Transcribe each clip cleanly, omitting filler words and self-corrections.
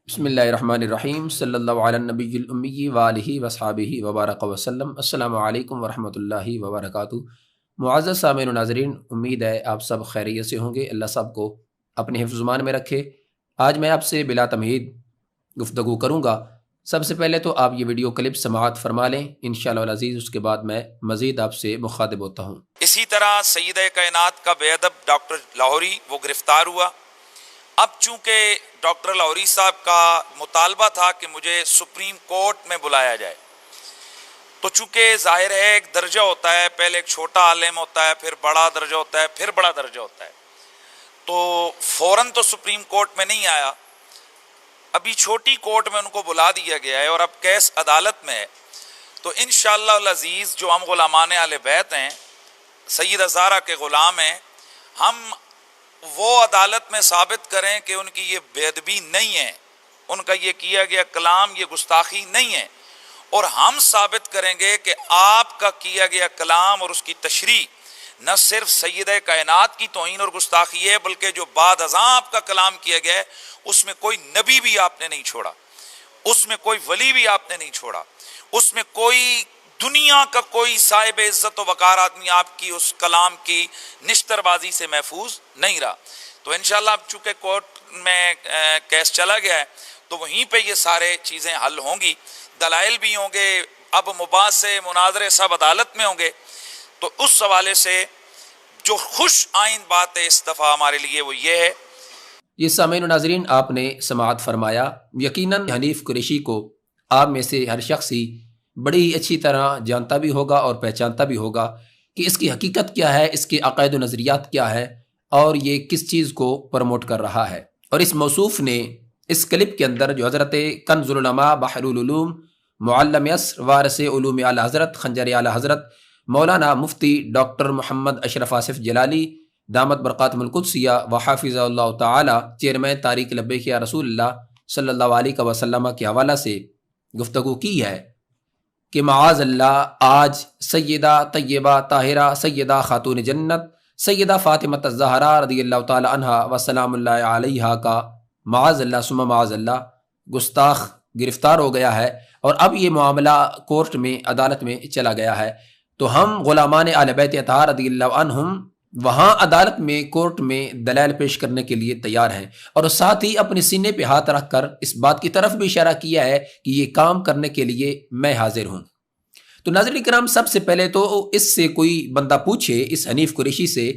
بسم اللہ الرحمن الرحیم صلی اللہ علی النبی الامی وآلہ وصحابہ وبارک وسلم۔ السلام علیکم ورحمۃ اللہ وبرکاتہ۔ معزز سامعین و ناظرین، امید ہے آپ سب خیریت سے ہوں گے۔ اللہ سب کو اپنے حفظ مان میں رکھے۔ آج میں آپ سے بلا تمہید گفتگو کروں گا۔ سب سے پہلے تو آپ یہ ویڈیو کلپ سماعت فرما لیں انشاءاللہ العزیز، اس کے بعد میں مزید آپ سے مخاطب ہوتا ہوں۔ اسی طرح سید کائنات کا بے ادب ڈاکٹر لاہوری وہ گرفتار ہوا۔ اب چونکہ ڈاکٹر لاہوری صاحب کا مطالبہ تھا کہ مجھے سپریم کورٹ میں بلایا جائے، تو چونکہ ظاہر ہے ایک درجہ ہوتا ہے، پہلے ایک چھوٹا عالم ہوتا ہے، پھر بڑا درجہ ہوتا ہے، پھر بڑا درجہ ہوتا ہے، تو فوراً تو سپریم کورٹ میں نہیں آیا، ابھی چھوٹی کورٹ میں ان کو بلا دیا گیا ہے اور اب کیس عدالت میں ہے۔ تو انشاءاللہ العزیز جو ہم غلامان اہل بیت ہیں، سیدہ زہرا کے غلام ہیں، ہم وہ عدالت میں ثابت کریں کہ ان کی یہ بے ادبی نہیں ہے، ان کا یہ کیا گیا کلام یہ گستاخی نہیں ہے، اور ہم ثابت کریں گے کہ آپ کا کیا گیا کلام اور اس کی تشریح نہ صرف سیدہ کائنات کی توہین اور گستاخی ہے، بلکہ جو بعد ازاں آپ کا کلام کیا گیا ہے اس میں کوئی نبی بھی آپ نے نہیں چھوڑا، اس میں کوئی ولی بھی آپ نے نہیں چھوڑا، اس میں کوئی دنیا کا کوئی صاحب عزت و وقار آدمی آپ کی اس کلام کی نشتر بازی سے محفوظ نہیں رہا۔ تو انشاءاللہ اب چونکہ کورٹ میں کیس چلا گیا ہے تو وہیں پہ یہ سارے چیزیں حل ہوں گی، دلائل بھی ہوں گے، اب مباحثے مناظرے سب عدالت میں ہوں گے۔ تو اس حوالے سے جو خوش آئند بات ہے اس دفعہ ہمارے لیے وہ یہ ہے۔ یہ سامعین و ناظرین آپ نے سماعت فرمایا۔ یقیناً حنیف قریشی کو آپ میں سے ہر شخص ہی بڑی اچھی طرح جانتا بھی ہوگا اور پہچانتا بھی ہوگا کہ اس کی حقیقت کیا ہے، اس کے عقائد و نظریات کیا ہے، اور یہ کس چیز کو پروموٹ کر رہا ہے۔ اور اس موصوف نے اس کلپ کے اندر جو حضرت کنز العلماء بحر العلوم معلم عصر وارث علوم اعلی حضرت خنجر اعلی حضرت مولانا مفتی ڈاکٹر محمد اشرف آصف جلالی دامت برکاتہم القدسیہ وحافظہ اللہ تعالی چیئرمین تحریک لبیک یا رسول اللہ صلی اللہ علیہ وسلم کے حوالہ سے گفتگو کی ہے کہ معاذ اللہ آج سیدہ طیبہ طاہرہ سیدہ خاتون جنت سیدہ فاطمہ الزہرا رضی اللہ تعالی عنہا وسلام اللہ علیہا کا معاذ اللہ ثم معاذ اللہ گستاخ گرفتار ہو گیا ہے، اور اب یہ معاملہ کورٹ میں عدالت میں چلا گیا ہے۔ تو ہم غلامان اہل بیت اطہار رضی اللہ عنہم وہاں عدالت میں کورٹ میں دلائل پیش کرنے کے لیے تیار ہیں، اور ساتھ ہی اپنے سینے پہ ہاتھ رکھ کر اس بات کی طرف بھی اشارہ کیا ہے کہ یہ کام کرنے کے لیے میں حاضر ہوں۔ تو ناظرین کرام، سب سے پہلے تو اس سے کوئی بندہ پوچھے اس حنیف قریشی سے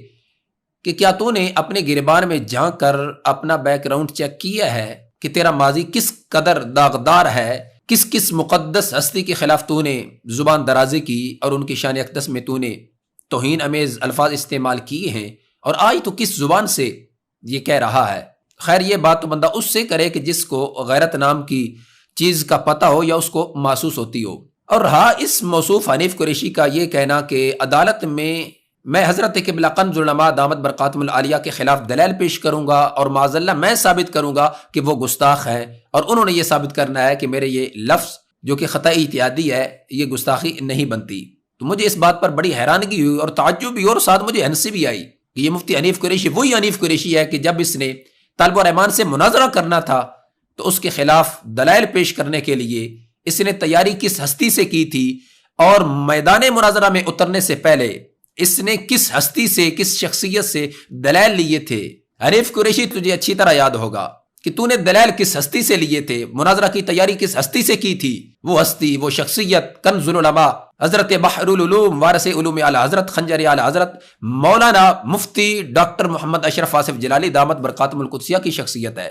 کہ کیا تو نے اپنے گریبان میں جھانک کر اپنا بیک گراؤنڈ چیک کیا ہے کہ تیرا ماضی کس قدر داغدار ہے، کس کس مقدس ہستی کے خلاف تو نے زبان درازی کی اور ان کی شان اقدس میں تو نے توہین امیز الفاظ استعمال کیے ہیں، اور آج تو کس زبان سے یہ کہہ رہا ہے۔ خیر یہ بات تو بندہ اس سے کرے کہ جس کو غیرت نام کی چیز کا پتہ ہو یا اس کو محسوس ہوتی ہو۔ اور رہا اس موصوف حنیف قریشی کا یہ کہنا کہ عدالت میں حضرت قبلہ کنز العلماء دامت برکاتہم العالیہ کے خلاف دلائل پیش کروں گا اور معاذ اللہ میں ثابت کروں گا کہ وہ گستاخ ہیں، اور انہوں نے یہ ثابت کرنا ہے کہ میرے یہ لفظ جو کہ خطأ اتحادی ہے یہ گستاخی نہیں بنتی۔ تو مجھے اس بات پر بڑی حیرانگی ہوئی اور تعجب بھی، اور ساتھ مجھے ہنسی بھی آئی کہ یہ مفتی حنیف قریشی وہی حنیف قریشی ہے کہ جب اس نے طالب الرحمان سے مناظرہ کرنا تھا تو اس کے خلاف دلائل پیش کرنے کے لیے اس نے تیاری کس ہستی سے کی تھی، اور میدان مناظرہ میں اترنے سے پہلے اس نے کس ہستی سے کس شخصیت سے دلائل لیے تھے۔ حنیف قریشی تجھے اچھی طرح یاد ہوگا کہ تو نے دلائل کس ہستی سے لیے تھے، مناظرہ کی تیاری کس ہستی سے کی تھی۔ وہ ہستی، وہ شخصیت کنز العلماء حضرت بحر العلوم وارث علوم اعلی حضرت خنجر اعلی حضرت مولانا مفتی ڈاکٹر محمد اشرف آصف جلالی دامت برکاتہم القدسیہ کی شخصیت ہے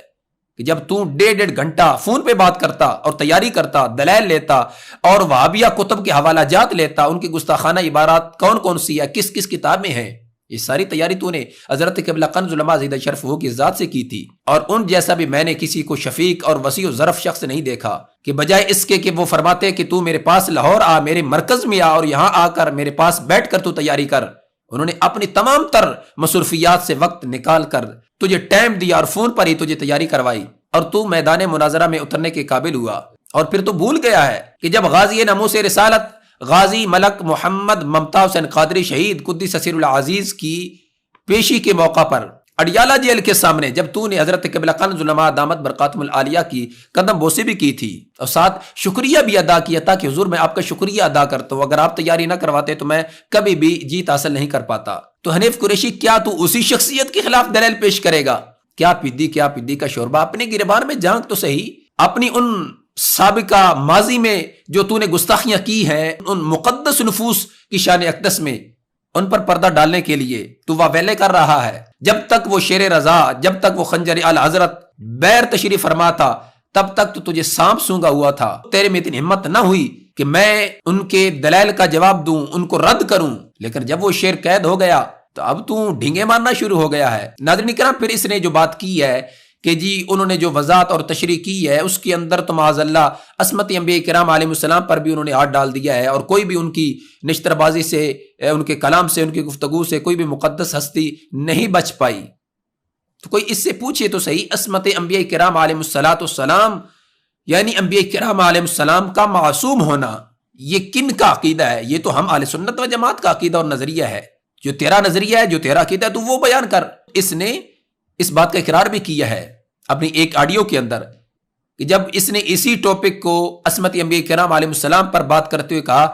کہ جب تو ڈیڑھ گھنٹہ فون پہ بات کرتا اور تیاری کرتا، دلائل لیتا اور وہابیہ کتب کے حوالہ جات لیتا، ان کی گستاخانہ عبارات کون کون سی ہے، کس کس کتاب میں ہیں، یہ ساری تیاری تو نے حضرت قبلہ کنز العلماء زیدہ شرف ہو کی ذات سے کی تھی۔ اور ان جیسا بھی میں نے کسی کو شفیق اور وسیع و ظرف شخص نہیں دیکھا کہ بجائے اس کے کہ وہ فرماتے کہ تو میرے پاس لاہور آ، میرے مرکز میں آ اور یہاں آ کر میرے پاس بیٹھ کر تو تیاری کر، انہوں نے اپنی تمام تر مصروفیات سے وقت نکال کر تجھے ٹائم دیا اور فون پر ہی تجھے تیاری کروائی، اور تو میدان مناظرہ میں اترنے کے قابل ہوا۔ اور پھر تو بھول گیا ہے کہ جب غازی ناموس رسالت غازی ملک محمد ممتا حسین قادری شہید قدس سر العزیز کی پیشی کے موقع پر اڈیالہ جیل کے سامنے جب تو نے حضرت قبلہ کنز العلماء دامت برکاتہم العالیہ کی قدم بوسی بھی کی تھی اور ساتھ شکریہ بھی ادا کیا تھا کہ حضور میں آپ کا شکریہ ادا کرتا ہوں، اگر آپ تیاری نہ کرواتے تو میں کبھی بھی جیت حاصل نہیں کر پاتا، تو حنیف قریشی کیا تو اسی شخصیت کے خلاف دلیل پیش کرے گا؟ کیا پدی کا شوربہ، اپنے گریبان میں جھانک تو صحیح، اپنی ان سابقہ ماضی میں جو تو نے گستاخیاں کی ہیں، ان مقدس نفوس کی شان اقدس میں ان پر پردہ ڈالنے کے لیے تو واویلے کر رہا ہے۔ جب تک وہ شیر رضا، جب تک وہ خنجر اعلی حضرت بیر تشریف فرما تھا، تب تک تو تجھے سانپ سونگا ہوا تھا، تیرے میں اتنی ہمت نہ ہوئی کہ میں ان کے دلائل کا جواب دوں، ان کو رد کروں، لیکن جب وہ شیر قید ہو گیا تو اب تو ڈھینگے مارنا شروع ہو گیا ہے۔ ناظرین کرام، پھر اس نے جو بات کی ہے کہ جی انہوں نے جو وضاحت اور تشریح کی ہے اس کے اندر تو معاذ اللہ عصمت انبیاء کرام علیہ السلام پر بھی انہوں نے ہاتھ ڈال دیا ہے، اور کوئی بھی ان کی نشتر بازی سے، ان کے کلام سے، ان کی گفتگو سے کوئی بھی مقدس ہستی نہیں بچ پائی۔ تو کوئی اس سے پوچھے تو صحیح، عصمت انبیاء کرام علیہ السلام یعنی انبیاء کرام علیہ السلام کا معصوم ہونا یہ کن کا عقیدہ ہے؟ یہ تو ہم اہل سنت و جماعت کا عقیدہ اور نظریہ ہے۔ جو تیرا نظریہ ہے، جو تیرا عقیدہ ہے، تو وہ بیان کر۔ اس نے اس بات کا اقرار بھی کیا ہے اپنی ایک آڈیو کے اندر کہ جب اس نے اسی ٹاپک کو عصمت انبیاء کرام علیہ السلام پر بات کرتے ہوئے کہا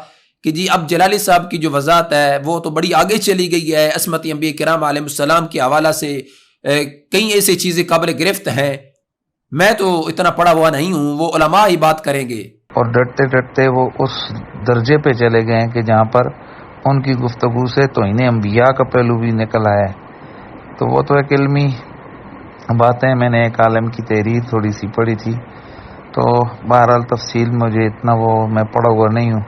کہ جی اب جلالی صاحب کی جو وضاحت ہے وہ تو بڑی آگے چلی گئی ہے، عصمت انبیاء کرام علیہ السلام کے حوالہ سے کئی ایسی چیزیں قابل گرفت ہیں، میں تو اتنا پڑھا ہوا نہیں ہوں، وہ علماء ہی بات کریں گے۔ اور ڈرتے ڈرتے وہ اس درجے پہ چلے گئے کہ جہاں پر ان کی گفتگو سے توہین انبیاء کا پہلو بھی نکل آیا ہے۔ تو وہ تو ایک علمی باتیں، میں نے ایک عالم کی تحریر تھوڑی سی پڑھی تھی، تو بہرحال تفصیل مجھے اتنا میں پڑھا ہوا نہیں ہوں،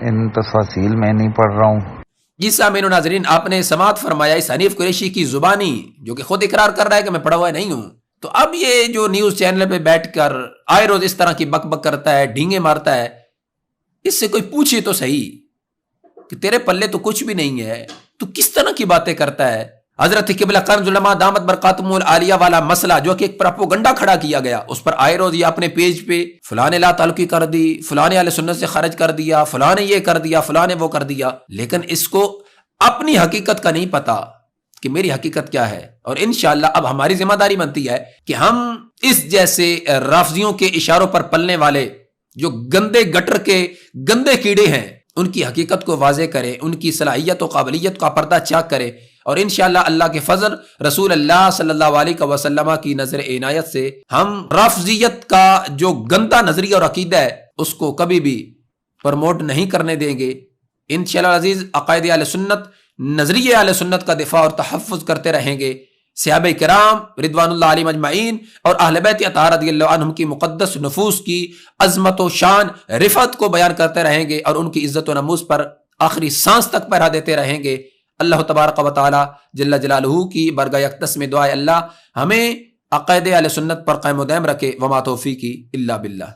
ان تفاصیل میں نہیں پڑھ رہا ہوں۔ جی سامعین و ناظرین، آپ نے سماعت فرمایا اس حنیف قریشی کی زبانی، جو کہ خود اقرار کر رہا ہے کہ میں پڑھا ہوا نہیں ہوں۔ تو اب یہ جو نیوز چینل پہ بیٹھ کر آئے روز اس طرح کی بک بک کرتا ہے، ڈھینگے مارتا ہے، اس سے کوئی پوچھے تو صحیح کہ تیرے پلے تو کچھ بھی نہیں ہے، تو کس طرح کی باتیں کرتا ہے؟ حضرت قبلہ کنز العلماء دامت برکاتہم العالیہ والا مسئلہ جو کہ ایک پروپیگنڈا کھڑا کیا گیا، اس پر آئے روز یہ اپنے پیج پہ فلاں نے لا تعلقی کر دی، فلاں نے اہل سنت سے خارج کر دیا، فلاں نے یہ کر دیا، فلاں نے وہ کر دیا، لیکن اس کو اپنی حقیقت کا نہیں پتا کہ میری حقیقت کیا ہے۔ اور انشاءاللہ اب ہماری ذمہ داری بنتی ہے کہ ہم اس جیسے رافضیوں کے اشاروں پر پلنے والے جو گندے گٹر کے گندے کیڑے ہیں ان کی حقیقت کو واضح کریں، ان کی صلاحیت و قابلیت کا پردہ چاک کریں، اور انشاءاللہ اللہ کے فضل، رسول اللہ صلی اللہ علیہ وسلم کی نظر عنایت سے ہم رافضیت کا جو گندا نظریہ اور عقیدہ ہے اس کو کبھی بھی پروموٹ نہیں کرنے دیں گے۔ انشاءاللہ عزیز عقائد اہل سنت، نظریہ اہل سنت کا دفاع اور تحفظ کرتے رہیں گے۔ صحابہ کرام رضوان اللہ علیہم اجمعین اور اہل بیت اطہار رضی اللہ عنہم کی مقدس نفوس کی عظمت و شان، رفعت کو بیان کرتے رہیں گے، اور ان کی عزت و نموز پر آخری سانس تک پہرا دیتے رہیں گے۔ اللہ تبارک و تعالی جل جلالہ کی برگاہ اقدس میں دعائے اللہ ہمیں عقائد اہل سنت پر قائم و دائم رکھے، وما توفیقی الا باللہ۔